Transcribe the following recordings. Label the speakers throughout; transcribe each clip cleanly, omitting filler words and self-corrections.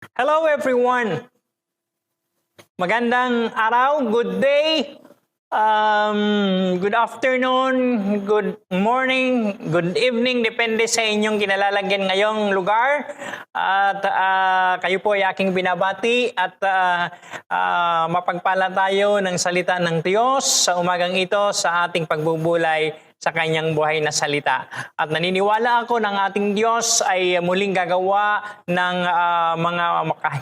Speaker 1: Hello everyone! Magandang araw, good day, good afternoon, good morning, good evening, depende sa inyong kinalalagyan ngayong lugar. At kayo po ay aking binabati at mapagpala tayo ng salita ng Diyos sa umagang ito sa ating pagbubulay sa kanyang buhay na salita. At naniniwala ako ng ating Diyos ay muling gagawa ng mga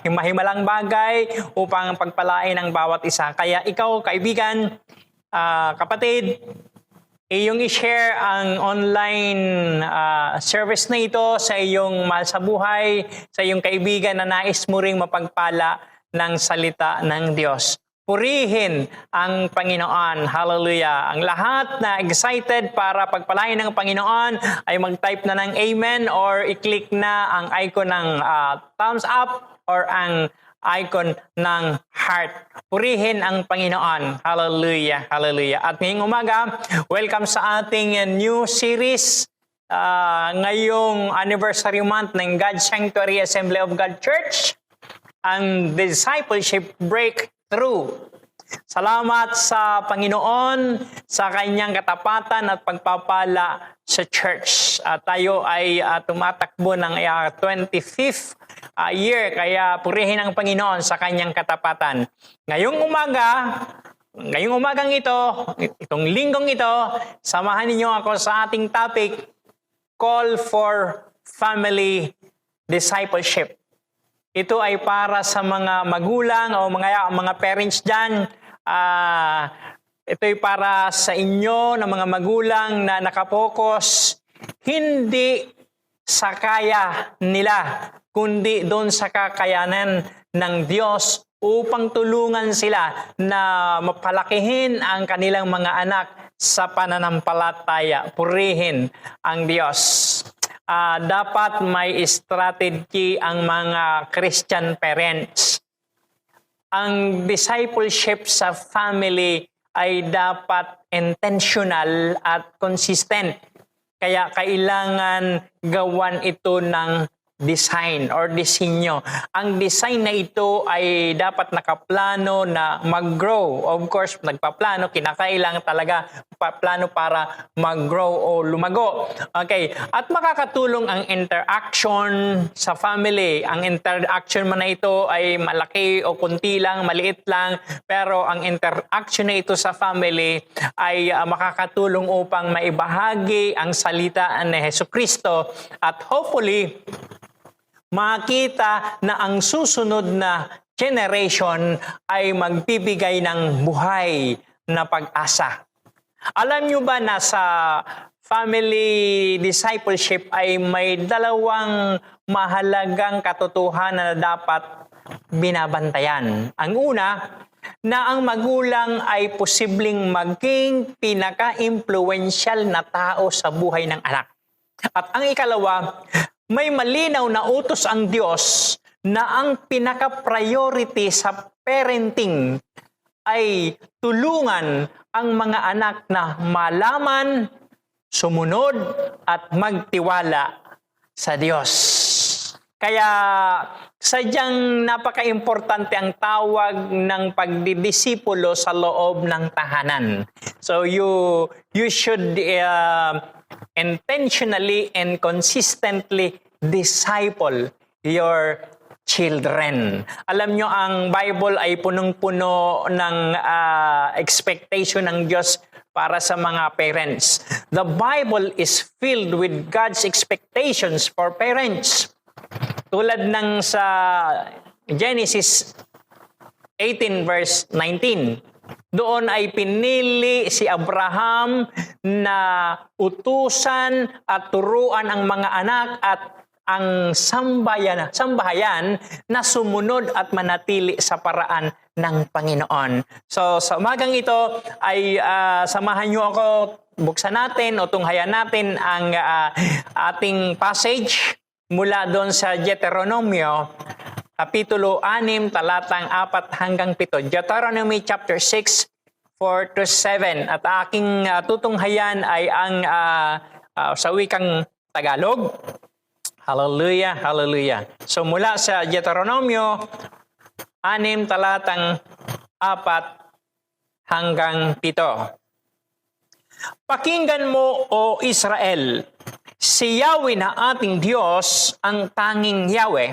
Speaker 1: mahimalang bagay upang pagpalain ang bawat isa. Kaya ikaw, kaibigan, kapatid, iyong i-share ang online service na ito sa iyong mahal sa buhay, sa iyong kaibigan na nais mo ring mapagpala ng salita ng Diyos. Purihin ang Panginoon. Hallelujah. Ang lahat na excited para pagpalain ng Panginoon ay mag-type na ng amen or i-click na ang icon ng thumbs up or ang icon ng heart. Purihin ang Panginoon. Hallelujah. Hallelujah. At ngayong umaga, welcome sa ating new series ngayong anniversary month ng God's Sanctuary Assembly of God Church, ang Discipleship Breakthrough. Salamat sa Panginoon sa kanyang katapatan at pagpapala sa church. Tayo ay tumatakbo ng 25th year, kaya purihin ang Panginoon sa kanyang katapatan. Ngayong umagang ito, itong linggong ito, samahan ninyo ako sa ating topic, Call for Family Discipleship. Ito ay para sa mga magulang o mga parents dyan. Ito ay para sa inyo na mga magulang na nakapokus hindi sa kaya nila, kundi doon sa kakayanan ng Diyos upang tulungan sila na mapalakihin ang kanilang mga anak sa pananampalataya. Purihin ang Diyos. Dapat may strategy ang mga Christian parents. Ang discipleship sa family ay dapat intentional at consistent. Kaya kailangan gawan ito ng design or disenyo. Ang design na ito ay dapat nakaplano na mag-grow. Of course, nagpaplano, kinakailangan talaga plano para mag-grow o lumago. Okay. At makakatulong ang interaction sa family. Ang interaction man na ito ay malaki o kunti lang, maliit lang, pero ang interaction na ito sa family ay makakatulong upang maibahagi ang salita ni Jesucristo at hopefully makita na ang susunod na generation ay magbibigay ng buhay na pag-asa. Alam nyo ba na sa family discipleship ay may dalawang mahalagang katotohanan na dapat binabantayan? Ang una, na ang magulang ay posibleng maging pinaka-influential na tao sa buhay ng anak. At ang ikalawa, may malinaw na utos ang Diyos na ang pinaka-priority sa parenting ay tulungan ang mga anak na malaman, sumunod at magtiwala sa Diyos. Kaya sadyang napaka-importante ang tawag ng pagdidisipulo sa loob ng tahanan. So you should intentionally and consistently disciple your children. Alam nyo, ang Bible ay punong-puno ng expectation ng Diyos para sa mga parents. The Bible is filled with God's expectations for parents. Tulad ng sa Genesis 18 verse 19. Doon ay pinili si Abraham na utusan at turuan ang mga anak at ang sambahayan na sumunod at manatili sa paraan ng Panginoon. So sa umagang ito ay samahan niyo ako, buksan natin o tunghayan natin ang ating passage mula doon sa Deuteronomio Kapitulo 6, talatang 4 hanggang 7. Deuteronomy chapter 6, 4-7. At aking tutunghayan ay ang sa wikang Tagalog. Hallelujah, hallelujah. So mula sa Deuteronomio 6 talatang 4 hanggang 7. Pakinggan mo, O Israel, si Yahweh na ating Diyos, ang tanging Yahweh.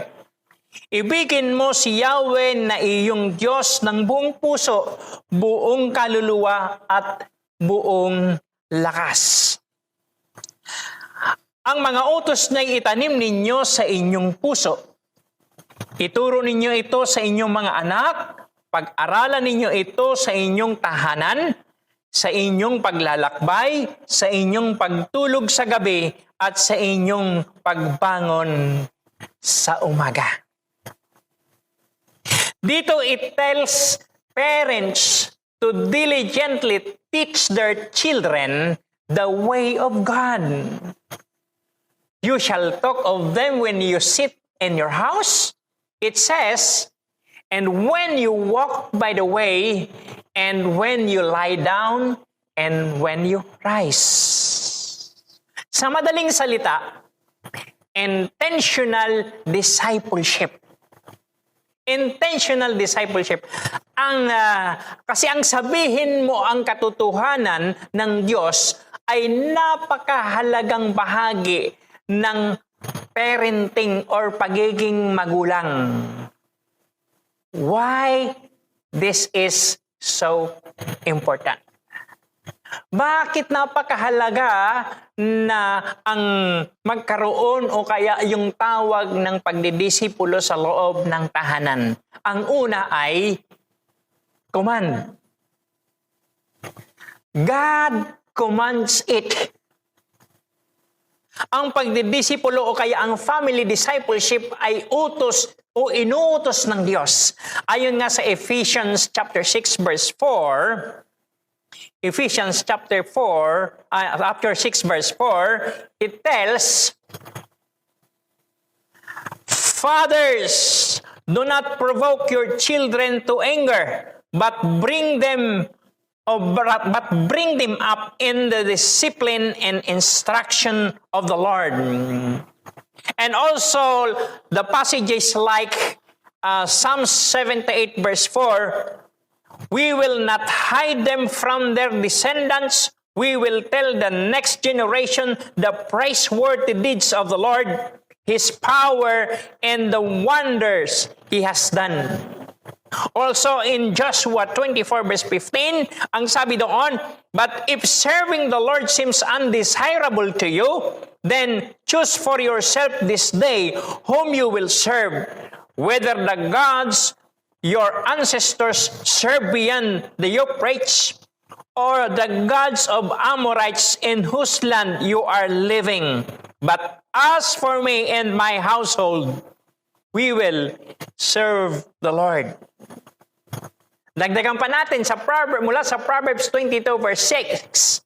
Speaker 1: Ibigin mo si Yahweh na iyong Diyos ng buong puso, buong kaluluwa at buong lakas. Ang mga utos na itanim ninyo sa inyong puso. Ituro ninyo ito sa inyong mga anak, pag-aralan ninyo ito sa inyong tahanan, sa inyong paglalakbay, sa inyong pagtulog sa gabi, at sa inyong pagbangon sa umaga. Dito it tells parents to diligently teach their children the way of God. You shall talk of them when you sit in your house. It says, and when you walk by the way, and when you lie down, and when you rise. Sa madaling salita, intentional discipleship. Intentional discipleship. Kasi ang sabihin mo ang katotohanan ng Diyos ay napakahalagang bahagi ng parenting or pagiging magulang. Why this is so important? Bakit napakahalaga na ang magkaroon o kaya yung tawag ng pagdidisipulo sa loob ng tahanan? Ang una ay command. God commands it. Ang pagdidisipulo o kaya ang family discipleship ay utos o inuutos ng Diyos. Ayon nga sa Ephesians chapter 6 verse 4, Ephesians chapter 6 verse 4, it tells, Fathers, do not provoke your children to anger, but bring them up in the discipline and instruction of the Lord. And also, the passages like Psalm 78 verse 4, we will not hide them from their descendants. We will tell the next generation the praiseworthy deeds of the Lord, His power, and the wonders He has done. Also in Joshua 24 verse 15, ang sabi doon, but if serving the Lord seems undesirable to you, then choose for yourself this day whom you will serve, whether the gods your ancestors served beyond the Euphrates, or the gods of Amorites in whose land you are living. But as for me and my household, we will serve the Lord. Dagdagan pa natin mula sa Proverbs 22 verse 6.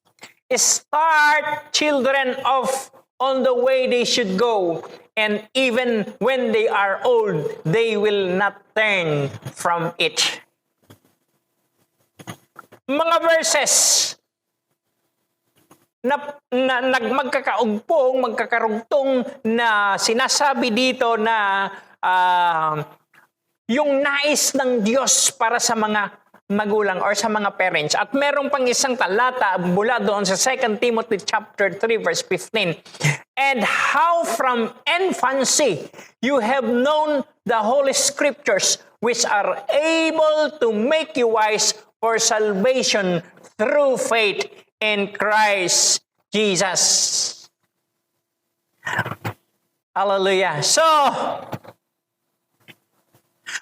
Speaker 1: Start children off on the way they should go, and even when they are old, they will not turn from it. Mga verses na magkakarugtong na sinasabi dito na yung nais ng Diyos para sa mga magulang or sa mga parents. At meron pang isang talata mula doon sa 2 Timothy chapter 3 verse 15. And how from infancy you have known the Holy Scriptures, which are able to make you wise for salvation through faith in Christ Jesus. Hallelujah. So,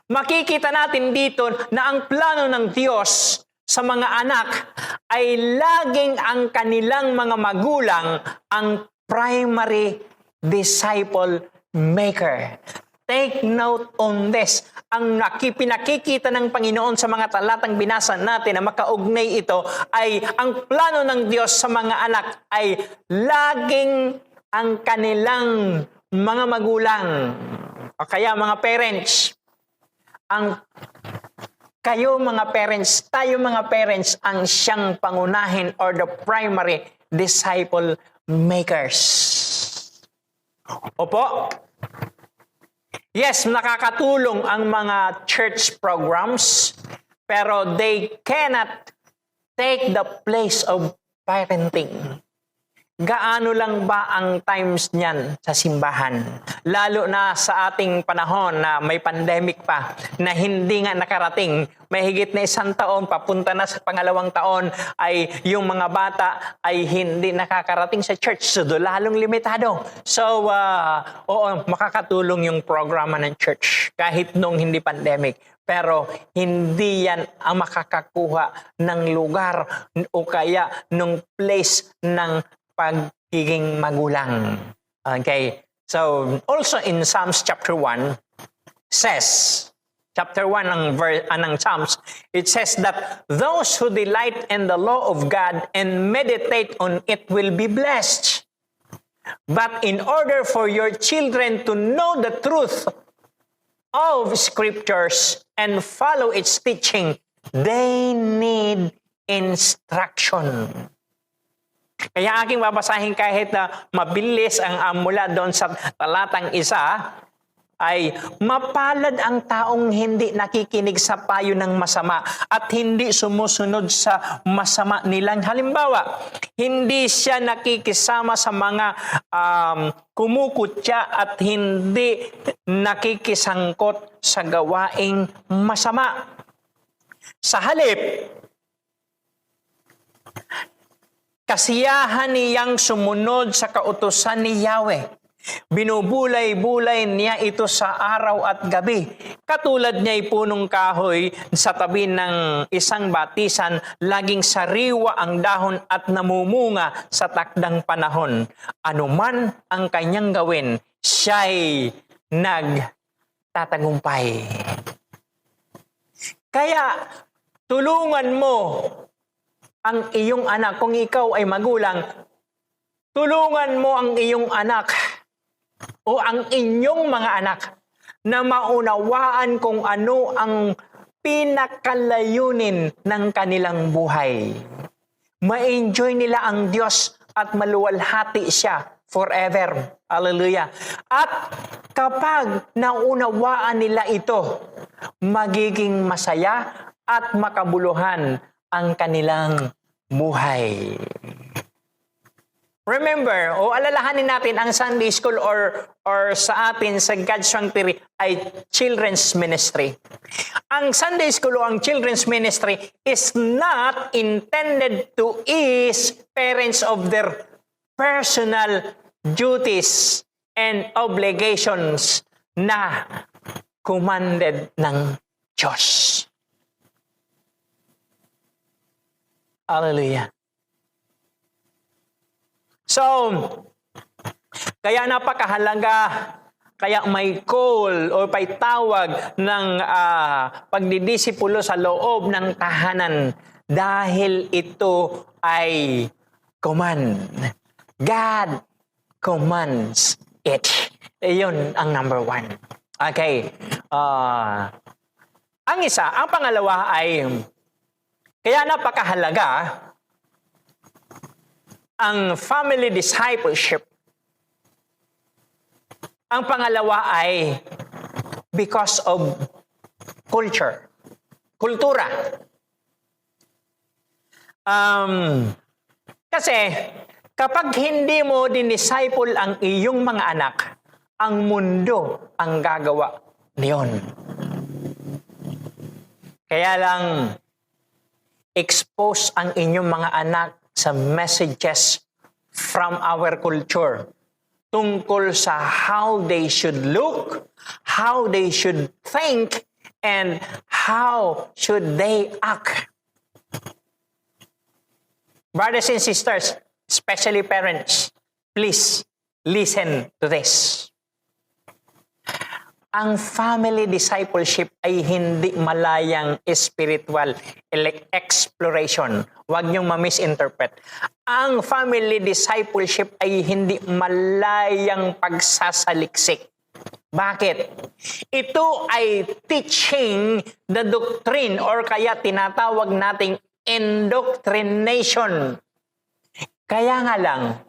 Speaker 1: makikita natin dito na ang plano ng Diyos sa mga anak ay laging ang kanilang mga magulang ang primary disciple maker. Take note on this. Ang pinakikita ng Panginoon sa mga talatang binasa natin na makaugnay ito ay ang plano ng Diyos sa mga anak ay laging ang kanilang mga magulang o kaya mga parents. Kayo mga parents, tayo mga parents ang siyang pangunahin or the primary disciple makers. Opo. Yes, nakakatulong ang mga church programs, pero they cannot take the place of parenting. Gaano lang ba ang times niyan sa simbahan? Lalo na sa ating panahon na may pandemic pa, na hindi nga nakarating, may higit na 1 taon, papunta na sa pangalawang taon, ay yung mga bata ay hindi nakakarating sa church. So, lalong limitado. So, oo, makakatulong yung programa ng church kahit nung hindi pandemic. Pero hindi yan ang makakakuha ng lugar o kaya ng place ng pagiging magulang. Okay? So, also in Psalms chapter 1, says, chapter 1 ng Psalms, it says that those who delight in the law of God and meditate on it will be blessed. But in order for your children to know the truth of scriptures and follow its teaching, they need instruction. Kaya aking babasahin kahit na mabilis ang mula doon sa talatang 1, ay mapalad ang taong hindi nakikinig sa payo ng masama at hindi sumusunod sa masama nilang halimbawa. Hindi siya nakikisama sa mga kumukutya at hindi nakikisangkot sa gawaing masama. Sa halip, kasiyahan niyang sumunod sa kautusan ni Yahweh. Binubulay-bulay niya ito sa araw at gabi. Katulad niya'y punong kahoy sa tabi ng isang batisan, laging sariwa ang dahon at namumunga sa takdang panahon. Anuman ang kanyang gawin, siya'y nagtatagumpay. Kaya, tulungan mo ang iyong anak. Kung ikaw ay magulang, tulungan mo ang iyong anak o ang inyong mga anak na maunawaan kung ano ang pinakalayunin ng kanilang buhay. Ma-enjoy nila ang Diyos at maluwalhati siya forever. Hallelujah. At kapag naunawaan nila ito, magiging masaya at makabuluhan ang kanilang buhay. Remember, alalahanin natin ang Sunday School or sa atin sa God's Sanctuary ay children's ministry. Ang Sunday School o ang children's ministry is not intended to ease parents of their personal duties and obligations na commanded ng Diyos. Hallelujah. So, kaya napakahalaga, kaya may call o may tawag ng pagdidisipulo sa loob ng tahanan dahil ito ay command. God commands it. Iyon ang number 1. Okay. Ang pangalawa ay kaya napakahalaga ang family discipleship. Ang pangalawa ay because of kultura. Kasi kapag hindi mo dinisciple ang iyong mga anak, ang mundo ang gagawa niyon. Kaya lang, expose ang inyong mga anak sa messages from our culture tungkol sa how they should look, how they should think, and how should they act. Brothers and sisters, especially parents, please listen to this. Ang family discipleship ay hindi malayang spiritual exploration. Huwag niyong ma-misinterpret. Ang family discipleship ay hindi malayang pagsasaliksik. Bakit? Ito ay teaching the doctrine or kaya tinatawag nating indoctrination. Kaya nga lang,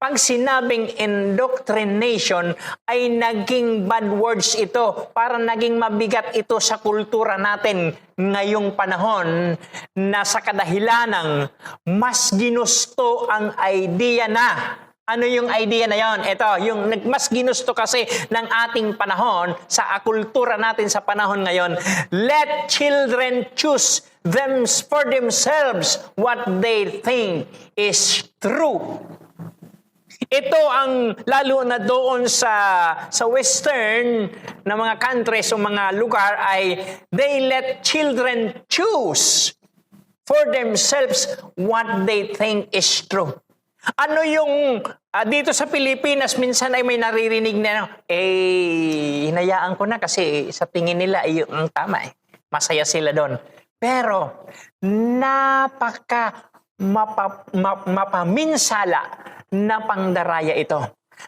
Speaker 1: Pag sinabing indoctrination ay naging bad words ito, para naging mabigat ito sa kultura natin ngayong panahon na sa kadahilanang mas ginusto ang idea na. Ano yung idea na yon? Ito, yung mas ginusto kasi ng ating panahon, sa kultura natin sa panahon ngayon, let children choose them for themselves what they think is true. Ito ang lalo na doon sa western na mga countries o mga lugar ay they let children choose for themselves what they think is true. Ano yung dito sa Pilipinas minsan ay may naririnig na hinayaan ko na kasi sa tingin nila ay ang tama eh. Masaya sila doon. Pero napaka mapaminsala na pangdaraya ito.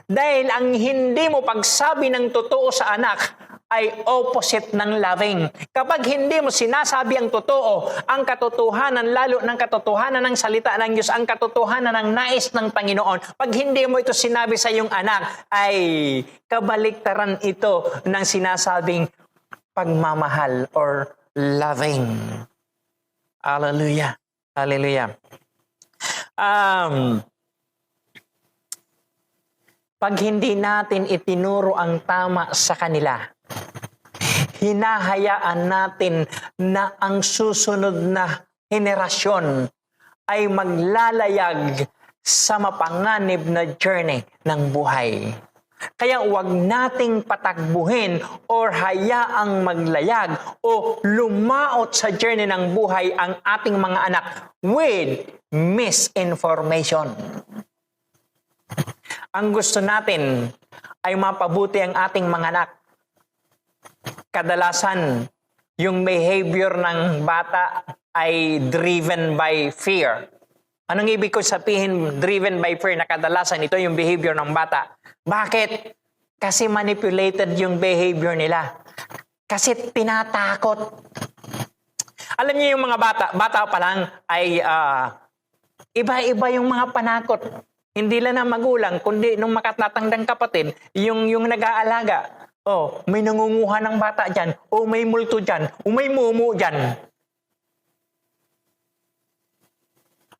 Speaker 1: Dahil ang hindi mo pagsabi ng totoo sa anak ay opposite ng loving. Kapag hindi mo sinasabi ang totoo, ang katotohanan, lalo ng katotohanan ng salita ng Diyos, ang katotohanan ng nais ng Panginoon, pag hindi mo ito sinabi sa iyong anak, ay kabaliktaran ito ng sinasabing pagmamahal or loving. Hallelujah. Hallelujah. Pag hindi natin itinuro ang tama sa kanila, hinahayaan natin na ang susunod na henerasyon ay maglalayag sa mapanganib na journey ng buhay. Kaya huwag nating patakbuhin or hayaang maglayag o lumaot sa journey ng buhay ang ating mga anak with misinformation. Ang gusto natin ay mapabuti ang ating mga anak. Kadalasan, yung behavior ng bata ay driven by fear. Anong ibig ko sabihin driven by fear na kadalasan ito yung behavior ng bata? Bakit? Kasi manipulated yung behavior nila. Kasi tinatakot. Alam niyo yung mga bata pa lang ay iba-iba yung mga panakot. Hindi lang na magulang, kundi nung makatatandang kapatid, yung nag-aalaga. May nangunguha ng bata dyan, may multo dyan, may mumu dyan.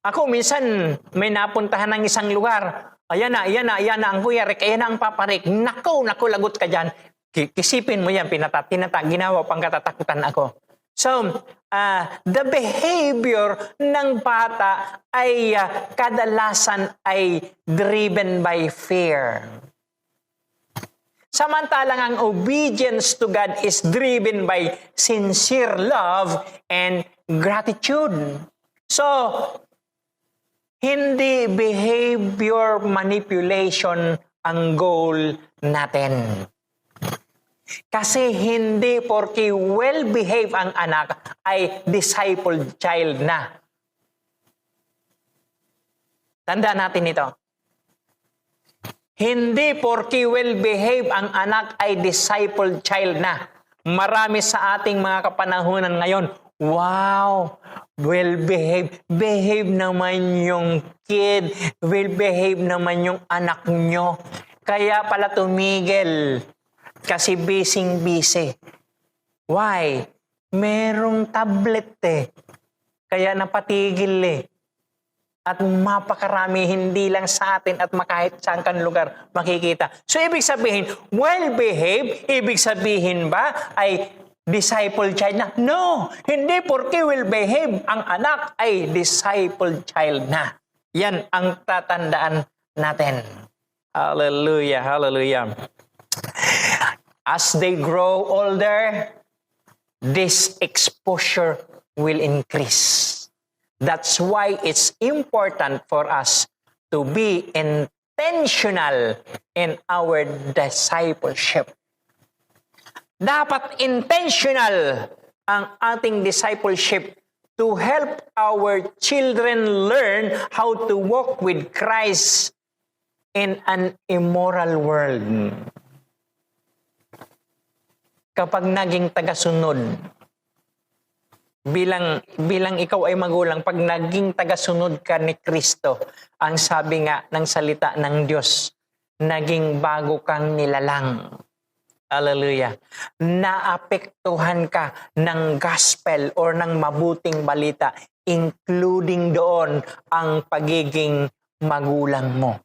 Speaker 1: Ako minsan, may napuntahan ng isang lugar. Ayan na ang Kuya Rick, ayan na ang Papa Rick. Naku, lagot ka dyan. Kisipin mo yan, ginawa pang katatakutan ako. So, the behavior ng bata ay kadalasan ay driven by fear. Samantalang ang obedience to God is driven by sincere love and gratitude. So, hindi behavior manipulation ang goal natin. Kasi hindi porke well-behave ang anak ay discipled child na. Tandaan natin ito. Hindi porke well-behave ang anak ay discipled child na. Marami sa ating mga kapanahunan ngayon, wow, well-behave. Behave naman yung kid. Well-behave naman yung anak nyo. Kaya pala tumigil. Kasi busy. Why? Merong tablet Kaya napatigil At mapakarami, hindi lang sa atin at kahit saan kan lugar makikita. So, ibig sabihin, well-behaved, ibig sabihin ba ay disciple child na? No! Hindi porke well-behaved ang anak ay disciple child na. Yan ang tatandaan natin. Hallelujah, hallelujah. As they grow older, this exposure will increase. That's why it's important for us to be intentional in our discipleship. Dapat intentional ang ating discipleship to help our children learn how to walk with Christ in an immoral world. Kapag naging tagasunod, bilang ikaw ay magulang, pag naging tagasunod ka ni Kristo, ang sabi nga ng salita ng Diyos, naging bago kang nilalang. Hallelujah. Naapektuhan ka ng gospel or ng mabuting balita, including doon ang pagiging magulang mo.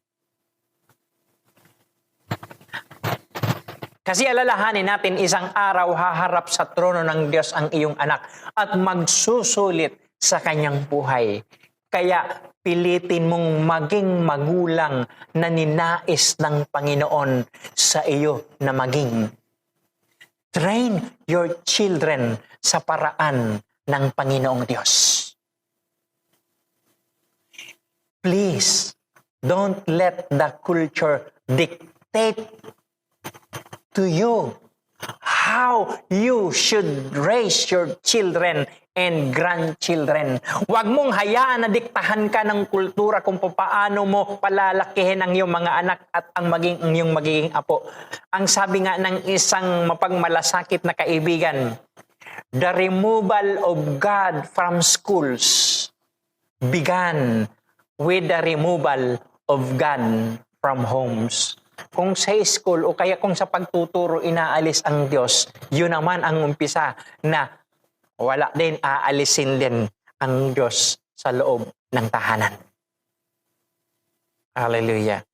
Speaker 1: Kasi alalahanin natin, isang araw haharap sa trono ng Diyos ang iyong anak at magsusulit sa kanyang buhay. Kaya pilitin mong maging magulang na ninais ng Panginoon sa iyo na maging. Train your children sa paraan ng Panginoong Diyos. Please, don't let the culture dictate to you how you should raise your children and grandchildren. Huwag mong hayaan na diktahan ka ng kultura kung paano mo palalakihin ang iyong mga anak at ang iyong magiging apo. Ang sabi nga ng isang mapagmalasakit na kaibigan, the removal of God from schools began with the removal of God from homes. Kung sa school o kaya kung sa pagtuturo inaalis ang Diyos, yun naman ang umpisa na wala din, aalisin din ang Diyos sa loob ng tahanan. Hallelujah.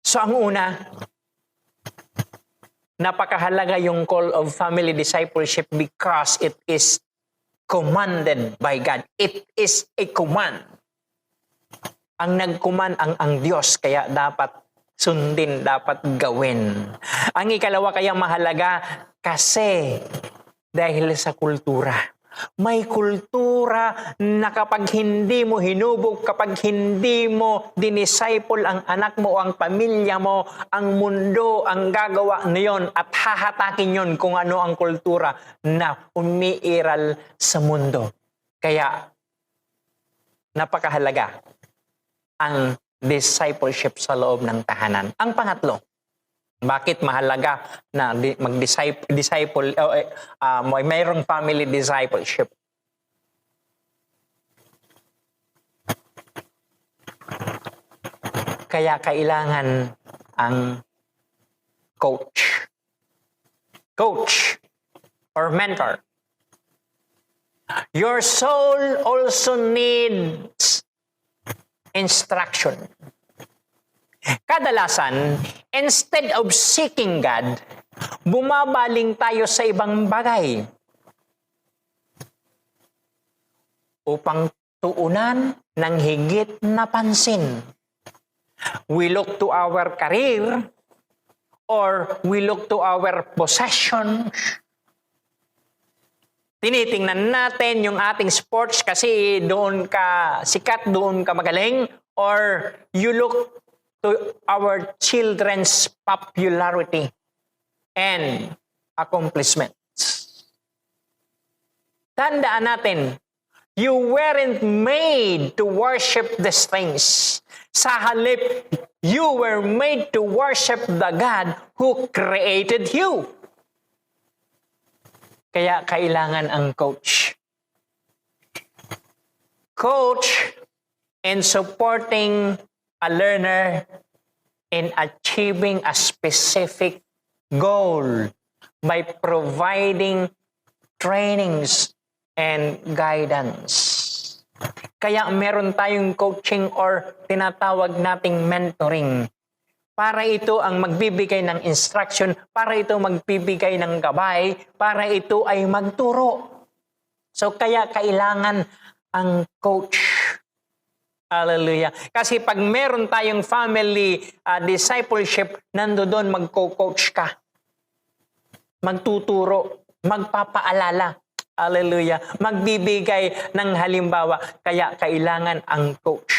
Speaker 1: So ang una, napakahalaga yung call of family discipleship because it is commanded by God. It is a command. Ang nag-command ang Diyos, kaya dapat sundin, dapat gawin. Ang ikalawa kaya mahalaga kasi dahil sa kultura. May kultura na kapag hindi mo hinubog, kapag hindi mo dinisciple ang anak mo o ang pamilya mo, ang mundo ang gagawa niyon at hahatakin yon kung ano ang kultura na umiiral sa mundo. Kaya napakahalaga ang discipleship sa loob ng tahanan. Ang pangatlo, bakit mahalaga na mag-disciple, mayroong family discipleship? Kaya kailangan ang coach or mentor. Your soul also needs instruction. Kadalasan, instead of seeking God, bumabaling tayo sa ibang bagay upang tuunan ng higit na pansin. We look to our career or we look to our possessions. Tinitingnan natin yung ating sports kasi doon ka sikat, doon ka magaling, or you look to our children's popularity and accomplishments. Tandaan natin, you weren't made to worship these things. Sa halip, you were made to worship the God who created you. Kaya kailangan ang coach. Coach in supporting a learner in achieving a specific goal by providing trainings and guidance. Kaya meron tayong coaching or tinatawag nating mentoring. Para ito ang magbibigay ng instruction, para ito magbibigay ng gabay, para ito ay magturo. So kaya kailangan ang coach. Hallelujah. Kasi pag meron tayong family discipleship, nandoon magko-coach ka. Magtuturo, magpapaalala. Hallelujah. Magbibigay ng halimbawa. Kaya kailangan ang coach.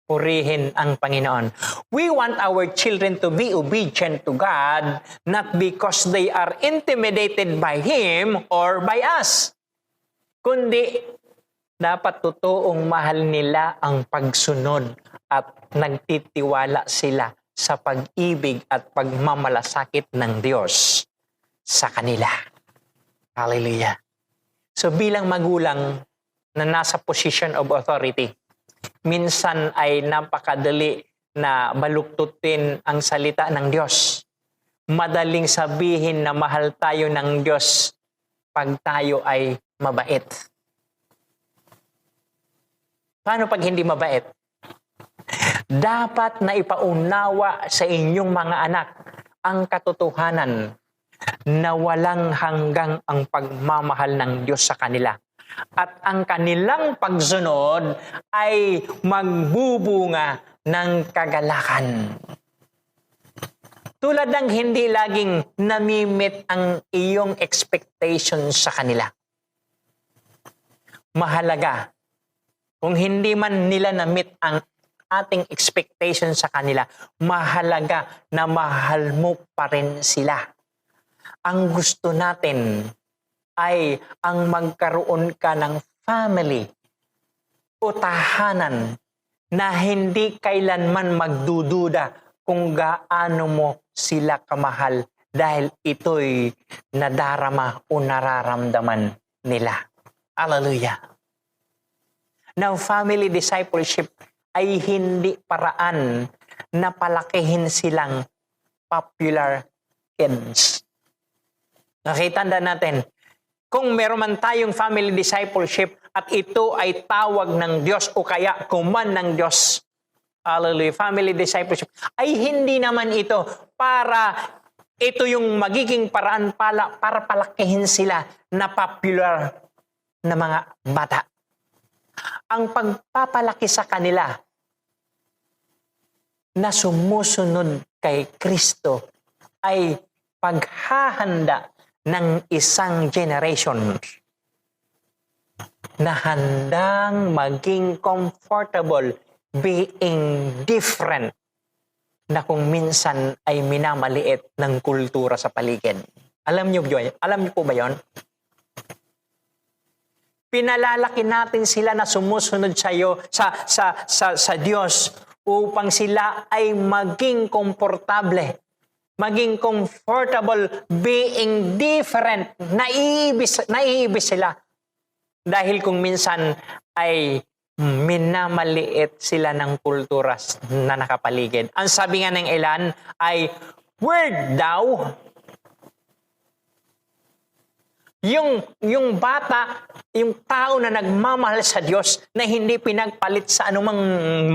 Speaker 1: Purihin ang Panginoon. We want our children to be obedient to God, not because they are intimidated by Him or by us. Kundi, dapat totoong mahal nila ang pagsunod at nagtitiwala sila sa pag-ibig at pagmamalasakit ng Diyos sa kanila. Hallelujah. So bilang magulang na nasa position of authority, minsan ay napakadali na baluktutin ang salita ng Diyos. Madaling sabihin na mahal tayo ng Diyos pag tayo ay mabait. Paano pag hindi mabait? Dapat na ipaunawa sa inyong mga anak ang katotohanan na walang hanggang ang pagmamahal ng Diyos sa kanila. At ang kanilang pagsunod ay magbubunga ng kagalakan. Tulad ng hindi laging namimit ang iyong expectations sa kanila. Mahalaga, kung hindi man nila na-meet ang ating expectation sa kanila, mahalaga na mahal mo pa rin sila. Ang gusto natin ay ang magkaroon ka ng family o tahanan na hindi kailanman magdududa kung gaano mo sila kamahal dahil ito'y nadarama o nararamdaman nila. Hallelujah. Now, family discipleship ay hindi paraan na palakihin silang popular kids. Nakitanda natin, kung meron man tayong family discipleship at ito ay tawag ng Diyos o kaya command ng Diyos, hallelujah, family discipleship, ay hindi naman ito para ito yung magiging paraan para palakihin sila na popular na mga bata. Ang pagpapalaki sa kanila na sumusunod kay Kristo ay paghahanda ng isang generation na handang maging comfortable being different na kung minsan ay minamaliit ng kultura sa paligid. Alam niyo po ba yon? Pinalalaki natin sila na sumusunod sa Diyos upang sila ay maging komportable, maging comfortable being different. Naiibis sila. Dahil kung minsan ay minamaliit sila ng kultura na nakapaligid. Ang sabi nga ng ilan ay, word daw. Yung bata, yung tao na nagmamahal sa Diyos na hindi pinagpalit sa anumang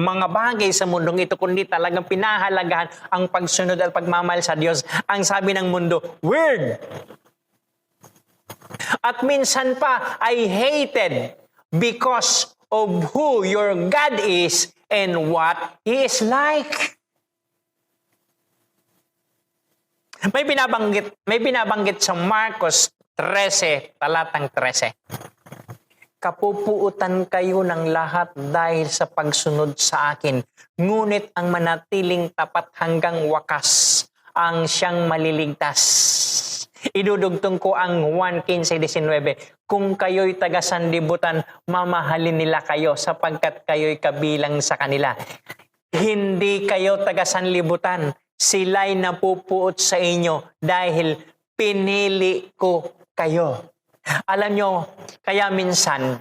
Speaker 1: mga bagay sa mundong ito, kundi talagang pinahalagahan ang pagsunod at pagmamahal sa Diyos. Ang sabi ng mundo, word. At minsan pa ay hated because of who your God is and what He is like. May binabanggit sa Marcos 13, talatang 13. Kapupuutan kayo ng lahat dahil sa pagsunod sa akin, ngunit ang manatiling tapat hanggang wakas ang siyang maliligtas. Idudugtong ko ang 1:15-19. Kung kayo'y taga-sanlibutan, mamahalin nila kayo sapagkat kayo'y kabilang sa kanila. Hindi kayo taga-sanlibutan, sila'y napupuot sa inyo dahil pinili ko kayo. Alam nyo, kaya minsan,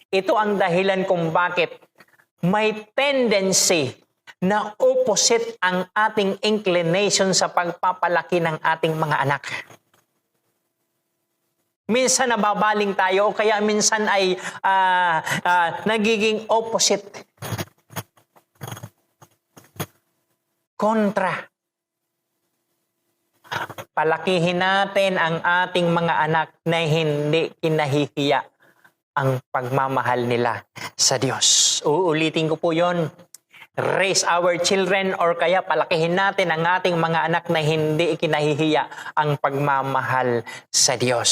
Speaker 1: ito ang dahilan kung bakit may tendency na opposite ang ating inclination sa pagpapalaki ng ating mga anak. Minsan nababaling tayo o kaya minsan ay nagiging opposite. Kontra. Palakihin natin ang ating mga anak na hindi kinahihiya ang pagmamahal nila sa Diyos. Uulitin ko po yon. Raise our children or kaya palakihin natin ang ating mga anak na hindi kinahihiya ang pagmamahal sa Diyos.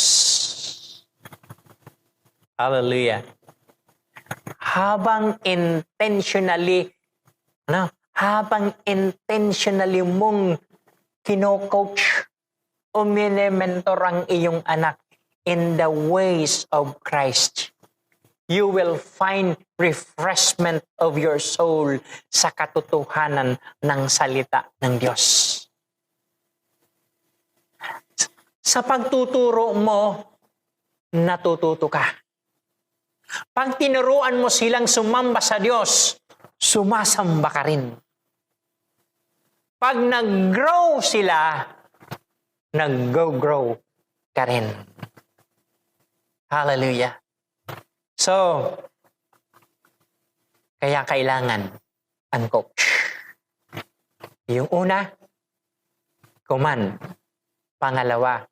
Speaker 1: Hallelujah. Habang intentionally mong kino-coach o mini-mentor ang iyong anak in the ways of Christ, you will find refreshment of your soul sa katotohanan ng salita ng Diyos. Sa pagtuturo mo, natututo ka. Pag tinuruan mo silang sumamba sa Diyos, sumasamba ka rin. Pag nag-grow sila, nag-grow ka rin. Hallelujah. So, kaya kailangan ang coach. Yung una, command. Pangalawa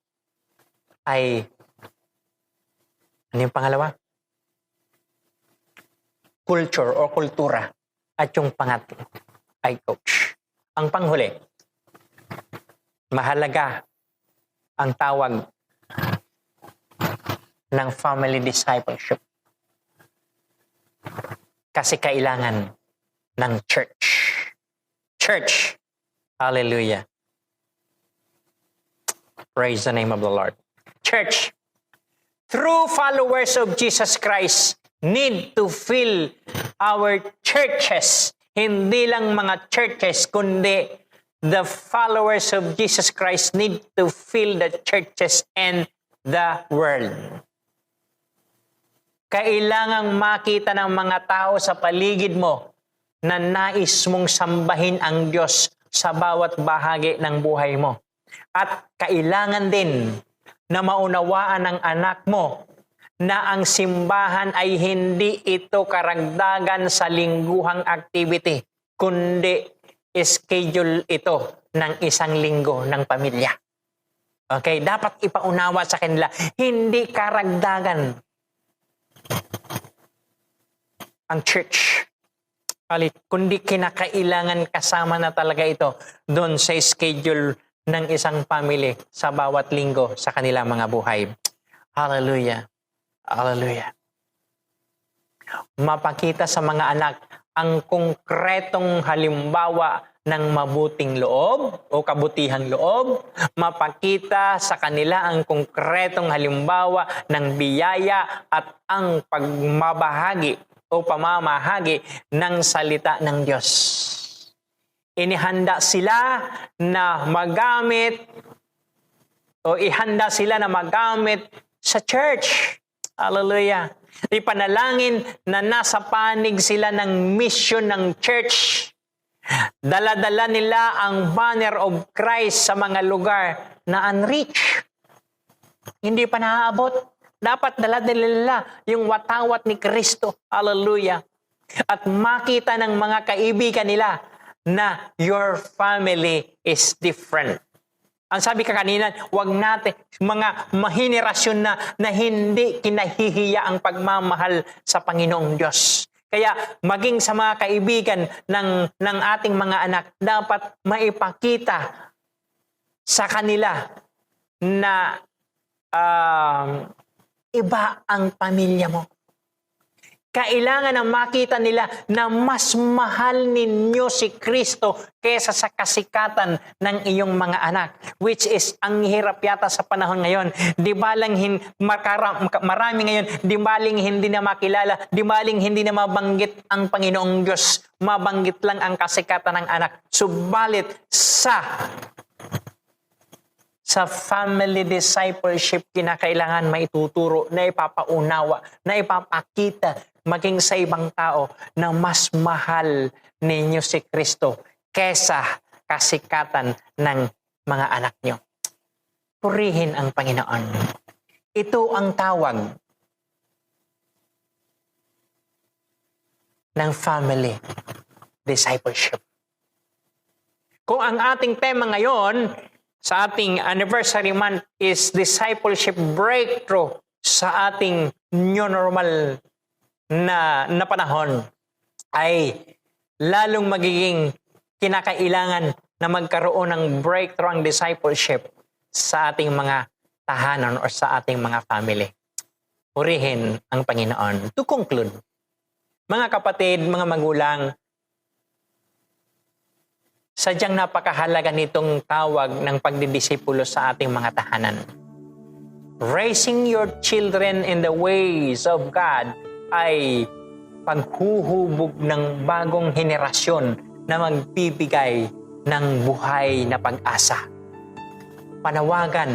Speaker 1: ay, ano yung pangalawa? Culture o kultura. At yung pangatlo ay coach. Ang panghuli, mahalaga ang tawag ng family discipleship. Kasi kailangan ng church. Church. Hallelujah. Praise the name of the Lord. Church. True followers of Jesus Christ need to fill our churches. Hindi lang mga churches, kundi the followers of Jesus Christ need to fill the churches and the world. Kailangang makita ng mga tao sa paligid mo na nais mong sambahin ang Diyos sa bawat bahagi ng buhay mo. At kailangan din na maunawaan ng anak mo na ang simbahan ay hindi ito karagdagan sa lingguhang activity, kundi schedule ito ng isang linggo ng pamilya. Okay, dapat ipaunawa sa kanila, hindi karagdagan ang church. Kundi kinakailangan kasama na talaga ito doon sa schedule ng isang family sa bawat linggo sa kanilang mga buhay. Hallelujah. Hallelujah. Mapakita sa mga anak ang konkretong halimbawa ng mabuting loob o kabutihang loob. Mapakita sa kanila ang konkretong halimbawa ng biyaya at ang pagmabahagi o pamamahagi ng salita ng Diyos. Inihanda sila na magamit o ihanda sila na magamit sa church. Hallelujah. Ipanalangin na nasa panig sila ng mission ng church. Dala-dala nila ang banner of Christ sa mga lugar na unreached. Hindi pa naaabot. Dapat dala-dala nila yung watawat ni Kristo. Hallelujah. At makita ng mga kaibigan nila na your family is different. Ang sabi ka kanina, wag natin, mga mahenerasyon na hindi kinahihiya ang pagmamahal sa Panginoong Diyos. Kaya maging sa mga kaibigan ng ating mga anak, dapat maipakita sa kanila na iba ang pamilya mo. Kailangan na makita nila na mas mahal ninyo si Kristo kesa sa kasikatan ng iyong mga anak. Which is, ang hirap yata sa panahon ngayon. Di balang marami ngayon, di baling hindi na makilala, di baling hindi na mabanggit ang Panginoong Diyos. Mabanggit lang ang kasikatan ng anak. Subalit sa family discipleship, kinakailangan maituturo, na ipapaunawa, na ipapakita maging sa ibang tao na mas mahal ninyo si Kristo kesa kasikatan ng mga anak nyo. Purihin ang Panginoon. Ito ang tawag ng family discipleship. Kung ang ating tema ngayon sa ating anniversary month is discipleship breakthrough sa ating new normal na panahon, ay lalong magiging kinakailangan na magkaroon ng breakthrough ang discipleship sa ating mga tahanan o sa ating mga family. Purihin ang Panginoon. To conclude, mga kapatid, mga magulang, sadyang napakahalaga nitong tawag ng pagdidisipulo sa ating mga tahanan. Raising your children in the ways of God ay paghuhubog ng bagong henerasyon na magbibigay ng buhay na pag-asa. Panawagan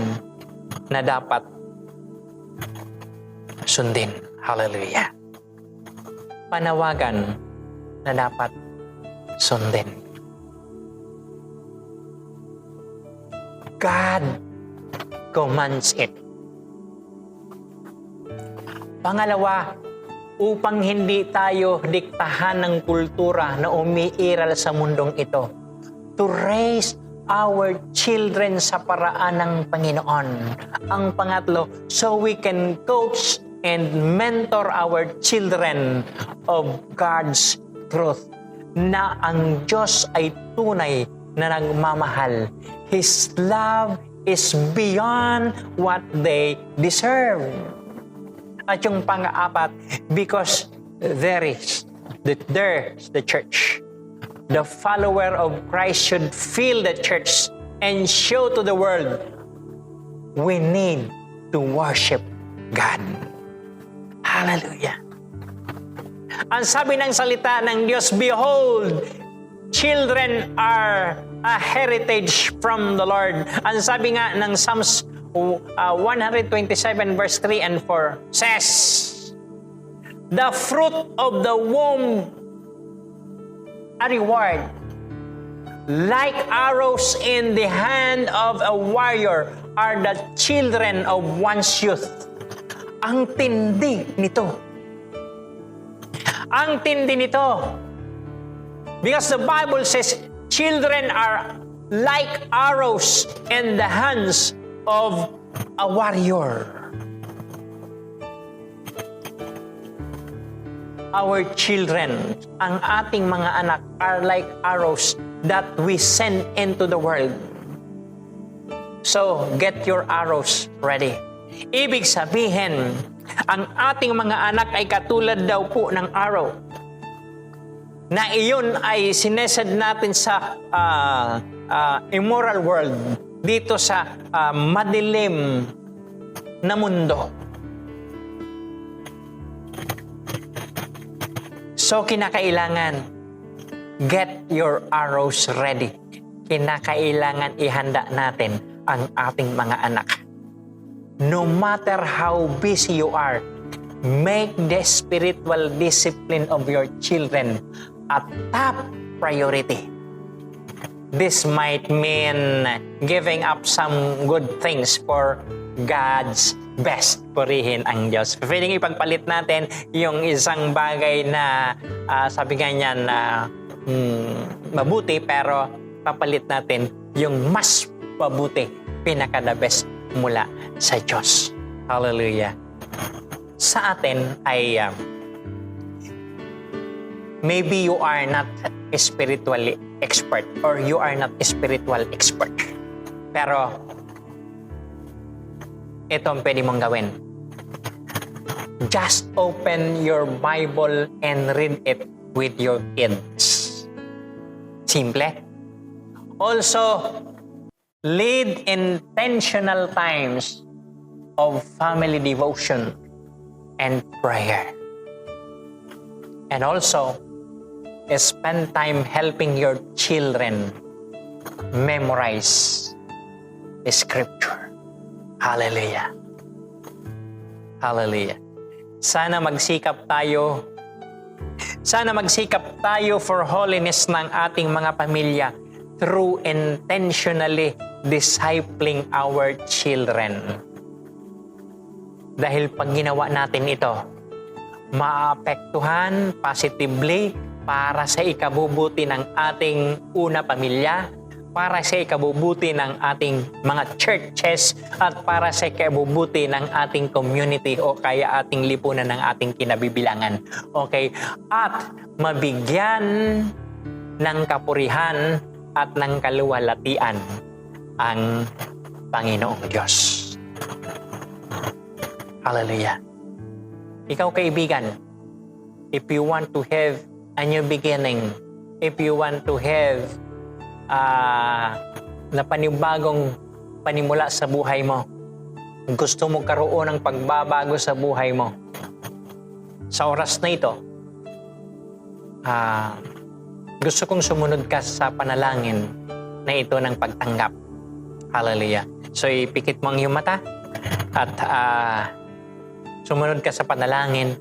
Speaker 1: na dapat sundin. Hallelujah. Panawagan na dapat sundin. God commands it. Pangalawa, upang hindi tayo diktahan ng kultura na umiiral sa mundong ito, to raise our children sa paraan ng Panginoon. Ang pangatlo, so we can coach and mentor our children of God's truth, na ang Diyos ay tunay na nagmamahal. His love is beyond what they deserve. At yung pang-apat, because there's the church. The follower of Christ should fill the church and show to the world we need to worship God. Hallelujah. Ang sabi ng salita ng Diyos, behold, children are a heritage from the Lord. Ang sabi nga ng Psalms 127 verse 3 and 4 says, the fruit of the womb a reward, like arrows in the hand of a warrior are the children of one's youth. Ang tindi nito. Ang tindi nito. Because the Bible says, children are like arrows in the hands of a warrior. Our children, ang ating mga anak, are like arrows that we send into the world. So, get your arrows ready. Ibig sabihin, ang ating mga anak ay katulad daw po ng arrow na iyon ay sinesend natin sa immoral world, dito sa madilim na mundo. So, kinakailangan, get your arrows ready. Kinakailangan ihanda natin ang ating mga anak. No matter how busy you are, make the spiritual discipline of your children a top priority. This might mean giving up some good things for God's best. Purihin ang Diyos. Pwedeng ipagpalit natin yung isang bagay na sabi nga niya na mabuti, pero papalit natin yung mas mabuti, pinaka-the best mula sa Diyos. Hallelujah. Sa atin ay maybe you are not spiritually expert or you are not a spiritual expert. Pero ito ang pwede mong gawin. Just open your Bible and read it with your kids. Simple. Also, lead intentional times of family devotion and prayer. And also, spend time helping your children memorize the scripture. Hallelujah. Hallelujah. Sana magsikap tayo for holiness ng ating mga pamilya through intentionally discipling our children. Dahil pag ginawa natin ito, maapektuhan positively para sa ikabubuti ng ating una pamilya, para sa ikabubuti ng ating mga churches, at para sa ikabubuti ng ating community o kaya ating lipunan ng ating kinabibilangan. Okay? At mabigyan ng kapurihan at ng kaluwalhatian ang Panginoong Diyos. Hallelujah. Ikaw kaibigan, if you want to have a new beginning, if you want to have na panibagong panimula sa buhay mo, gusto mo karoon ng pagbabago sa buhay mo, sa oras na ito, gusto kong sumunod ka sa panalangin na ito ng pagtanggap. Hallelujah. So, ipikit mo ang iyong mata. at sumunod ka sa panalangin,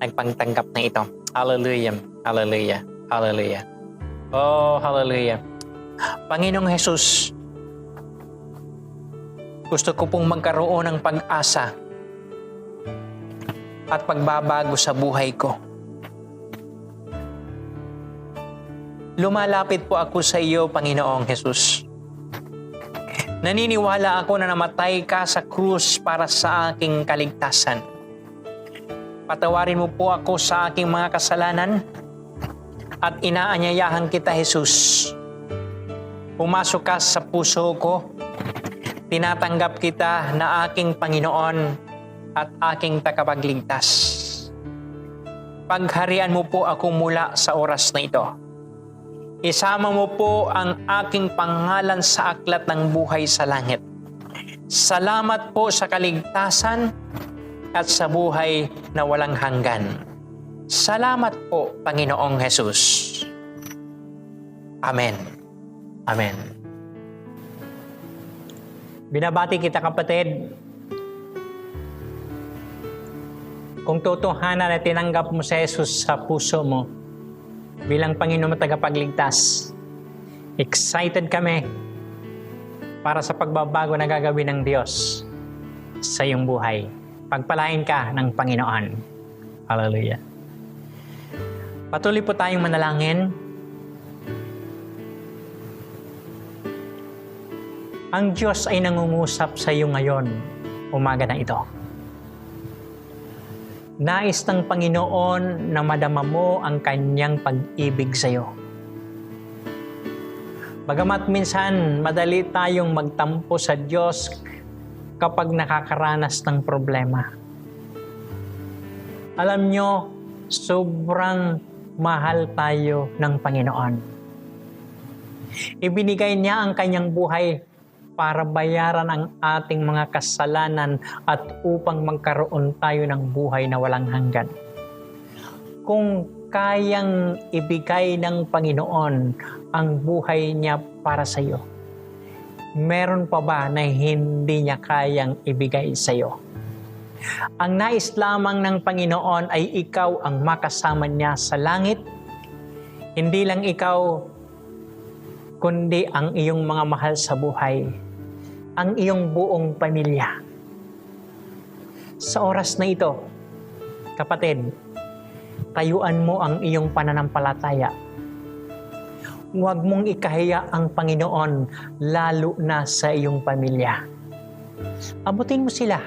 Speaker 1: nagpangtanggap na ito. Hallelujah, hallelujah, hallelujah. Oh, hallelujah. Panginoong Jesus, gusto ko pong magkaroon ng pag-asa at pagbabago sa buhay ko. Lumalapit po ako sa iyo, Panginoong Jesus. Naniniwala ako na namatay ka sa krus para sa aking kaligtasan. Patawarin mo po ako sa aking mga kasalanan at inaanyayahan kita, Jesus. Pumasok ka sa puso ko. Tinatanggap kita na aking Panginoon at aking tagapagligtas. Pagharian mo po ako mula sa oras na ito. Isama mo po ang aking pangalan sa aklat ng buhay sa langit. Salamat po sa kaligtasan at sa buhay na walang hanggan. Salamat po, Panginoong Jesus. Amen. Amen. Binabati kita, kapatid. Kung totohanan na tinanggap mo si Jesus sa puso mo bilang Panginoon at tagapagligtas, excited kami para sa pagbabago na gagawin ng Diyos sa iyong buhay. Pagpalain ka ng Panginoon. Hallelujah. Patuloy po tayong manalangin. Ang Diyos ay nangungusap sa iyo ngayon, umaga na ito. Nais ng Panginoon na madama mo ang kanyang pag-ibig sa iyo. Bagamat minsan madali tayong magtampo sa Diyos kapag nakakaranas ng problema. Alam nyo, sobrang mahal tayo ng Panginoon. Ibinigay niya ang kanyang buhay para bayaran ang ating mga kasalanan at upang magkaroon tayo ng buhay na walang hanggan. Kung kayang ibigay ng Panginoon ang buhay niya para sa iyo, meron pa ba na hindi niya kayang ibigay sa iyo? Ang nais lamang ng Panginoon ay ikaw ang makasama niya sa langit. Hindi lang ikaw, kundi ang iyong mga mahal sa buhay, ang iyong buong pamilya. Sa oras na ito, kapatid, tayuan mo ang iyong pananampalataya. Huwag mong ikahiya ang Panginoon, lalo na sa iyong pamilya. Abutin mo sila.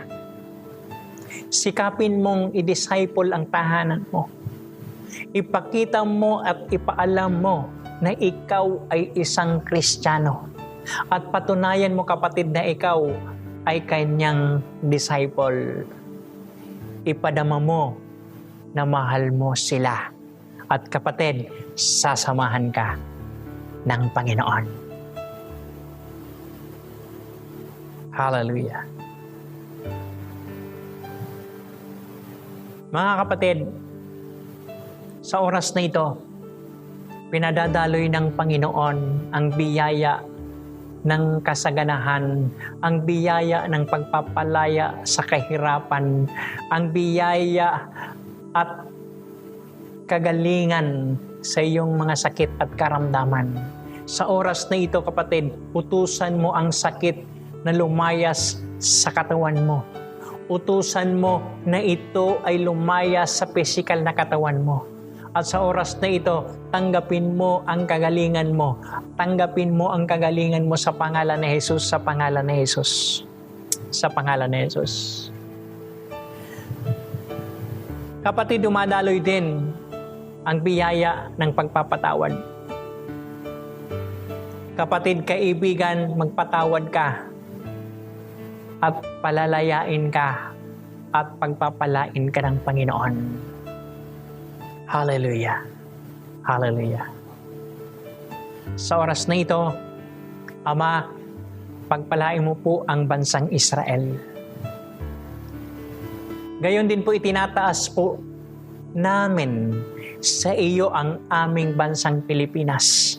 Speaker 1: Sikapin mong i-disciple ang tahanan mo. Ipakita mo at ipaalam mo na ikaw ay isang Kristiyano. At patunayan mo, kapatid, na ikaw ay kanyang disciple. Ipadama mo na mahal mo sila. At kapatid, sasamahan ka ng Panginoon. Hallelujah. Mga kapatid, sa oras na ito, pinadadaloy ng Panginoon ang biyaya ng kasaganahan, ang biyaya ng pagpapalaya sa kahirapan, ang biyaya at kagalingan sa iyong mga sakit at karamdaman. Sa oras na ito, kapatid, utusan mo ang sakit na lumayas sa katawan mo. Utusan mo na ito ay lumayas sa physical na katawan mo. At sa oras na ito, tanggapin mo ang kagalingan mo. Tanggapin mo ang kagalingan mo sa pangalan ni Jesus, sa pangalan ni Jesus. Sa pangalan ni Jesus. Kapatid, dumadaloy din ang biyaya ng pagpapatawad. Kapatid, kaibigan, magpatawad ka at palalayain ka at pagpapalain ka ng Panginoon. Hallelujah. Hallelujah. Sa oras na ito, Ama, pagpalain mo po ang bansang Israel. Gayon din po itinataas po namin sa iyo ang aming bansang Pilipinas.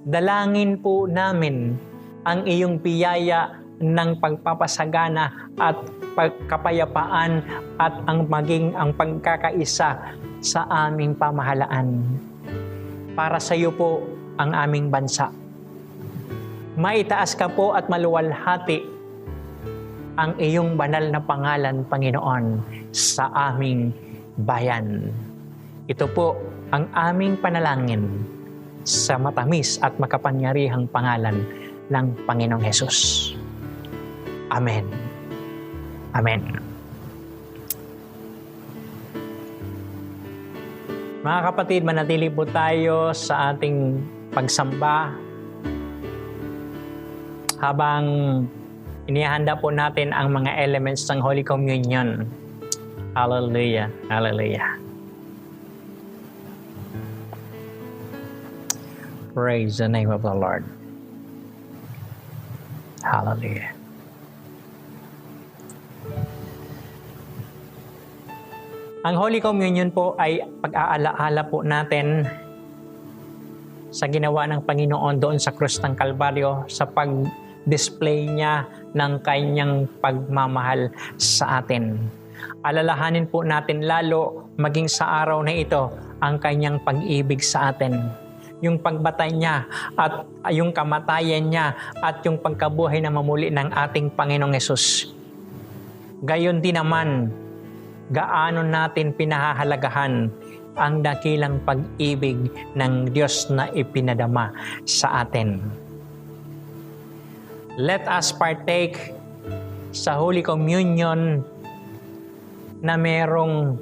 Speaker 1: Dalangin po namin ang iyong biyaya ng pagpapasagana at kapayapaan at ang pagkakaisa sa aming pamahalaan. Para sa iyo po ang aming bansa. Maitaas ka po at maluwalhati ang iyong banal na pangalan, Panginoon, sa aming bayan. Ito po ang aming panalangin sa matamis at makapangyarihang pangalan ng Panginoong Hesus. Amen. Amen. Mga kapatid, manatili po tayo sa ating pagsamba habang inihanda po natin ang mga elements ng Holy Communion. Hallelujah. Hallelujah. Praise the name of the Lord. Hallelujah. Ang Holy Communion po ay pag-aalaala po natin sa ginawa ng Panginoon doon sa krus ng Kalbaryo sa pag-display niya ng kanyang pagmamahal sa atin. Alalahanin po natin lalo maging sa araw na ito ang kanyang pag-ibig sa atin. Yung pagbatay niya at yung kamatayan niya at yung pagkabuhay na mamuli ng ating Panginoong Hesus. Gayon din naman, gaano natin pinahahalagahan ang dakilang pag-ibig ng Diyos na ipinadama sa atin. Let us partake sa Holy Communion na merong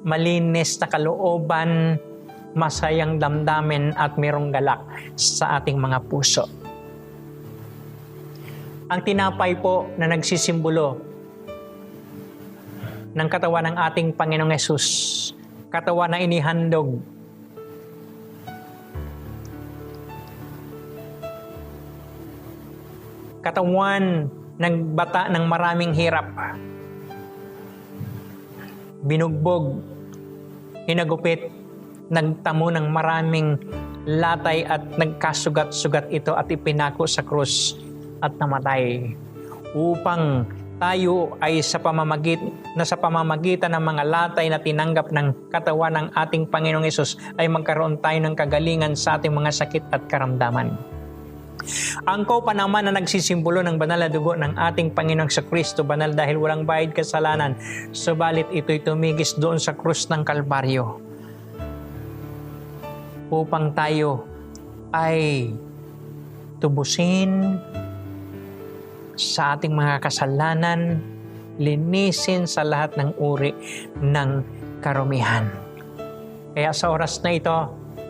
Speaker 1: malinis na kalooban, masayang damdamin at merong galak sa ating mga puso. Ang tinapay po na nagsisimbolo ng katawan ng ating Panginoong Hesus, katawan na inihandog katawan nagbata ng maraming hirap, binugbog, hinagupit, nagtamo ng maraming latay at nagkasugat-sugat ito at ipinako sa krus at namatay upang tayo ay sa pamamagitan ng mga latay na tinanggap ng katawan ng ating Panginoong Hesus ay magkaroon tayo ng kagalingan sa ating mga sakit at karamdaman. Ang kopa naman na nagsisimbolo ng banal na dugo ng ating Panginoong Kristo, banal dahil walang bayad kasalanan, subalit ito'y tumigis doon sa krus ng Kalbaryo upang tayo ay tubusin sa ating mga kasalanan, linisin sa lahat ng uri ng karumihan. Kaya sa oras na ito,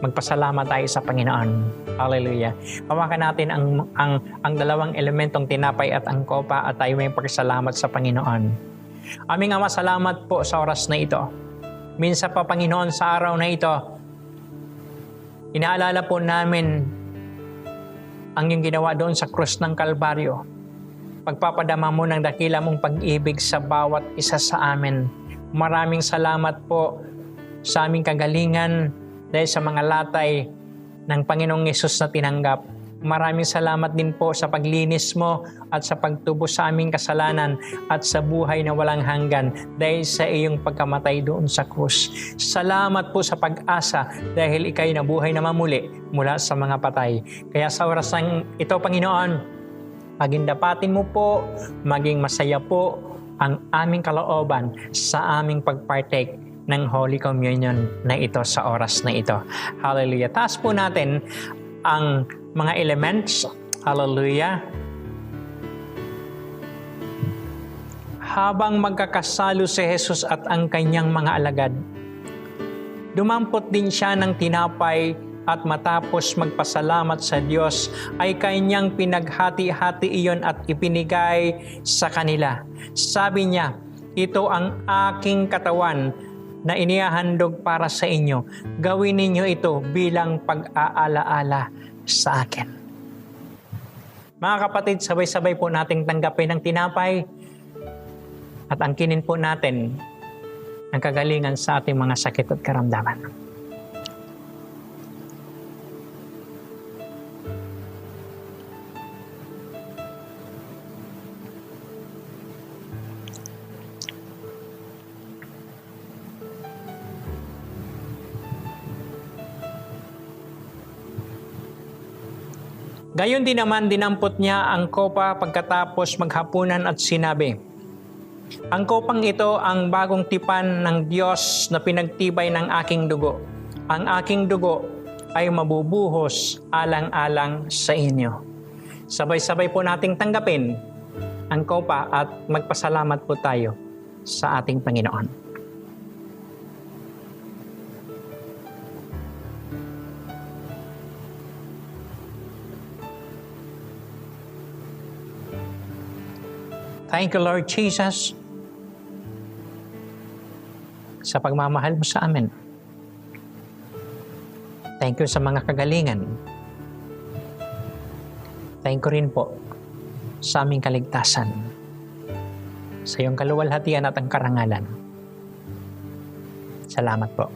Speaker 1: magpasalamat tayo sa Panginoon. Hallelujah. Hawakan natin ang dalawang elementong tinapay at ang kopa at tayo may pagsalamat sa Panginoon. Aming Ama, salamat po sa oras na ito. Minsan pa, Panginoon, sa araw na ito, inaalala po namin ang iyong ginawa doon sa krus ng Kalbaryo. Pagpapadama mo ng dakila mong pag-ibig sa bawat isa sa amin. Maraming salamat po sa aming kagalingan dahil sa mga latay ng Panginoong Hesus na tinanggap. Maraming salamat din po sa paglinis mo at sa pagtubos sa aming kasalanan at sa buhay na walang hanggan dahil sa iyong pagkamatay doon sa krus. Salamat po sa pag-asa dahil ikay nabuhay na mamuli mula sa mga patay. Kaya sa oras ng ito, Panginoon, pagindapatin mo po, maging masaya po ang aming kalooban sa aming pagpartake ng Holy Communion na ito sa oras na ito. Hallelujah. Taas po natin ang mga elements. Hallelujah. Habang magkakasalo si Jesus at ang kanyang mga alagad, dumampot din siya ng tinapay at matapos magpasalamat sa Diyos ay kanyang pinaghati-hati iyon at ipinigay sa kanila. Sabi niya, ito ang aking katawan na inihahandog para sa inyo. Gawin ninyo ito bilang pag-aalaala sa akin. Mga kapatid, sabay-sabay po nating tanggapin ang tinapay at angkinin po natin ang kagalingan sa ating mga sakit at karamdaman. Gayon din naman dinampot niya ang kopa pagkatapos maghapunan at sinabi, "Ang kopang ito ang bagong tipan ng Diyos na pinagtibay ng aking dugo. Ang aking dugo ay mabubuhos alang-alang sa inyo." Sabay-sabay po nating tanggapin ang kopa at magpasalamat po tayo sa ating Panginoon. Thank you, Lord Jesus, sa pagmamahal mo sa amin. Thank you sa mga kagalingan. Thank you rin po sa aming kaligtasan, sa iyong kaluwalhatian at ang karangalan. Salamat po.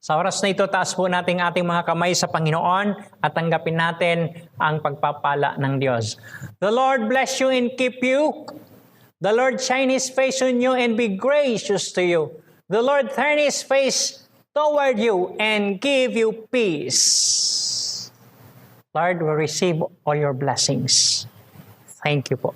Speaker 1: Sa oras na ito, taas po natin ating mga kamay sa Panginoon at tanggapin natin ang pagpapala ng Diyos. The Lord bless you and keep you. The Lord shine His face on you and be gracious to you. The Lord turn His face toward you and give you peace. Lord, we receive all your blessings. Thank you po.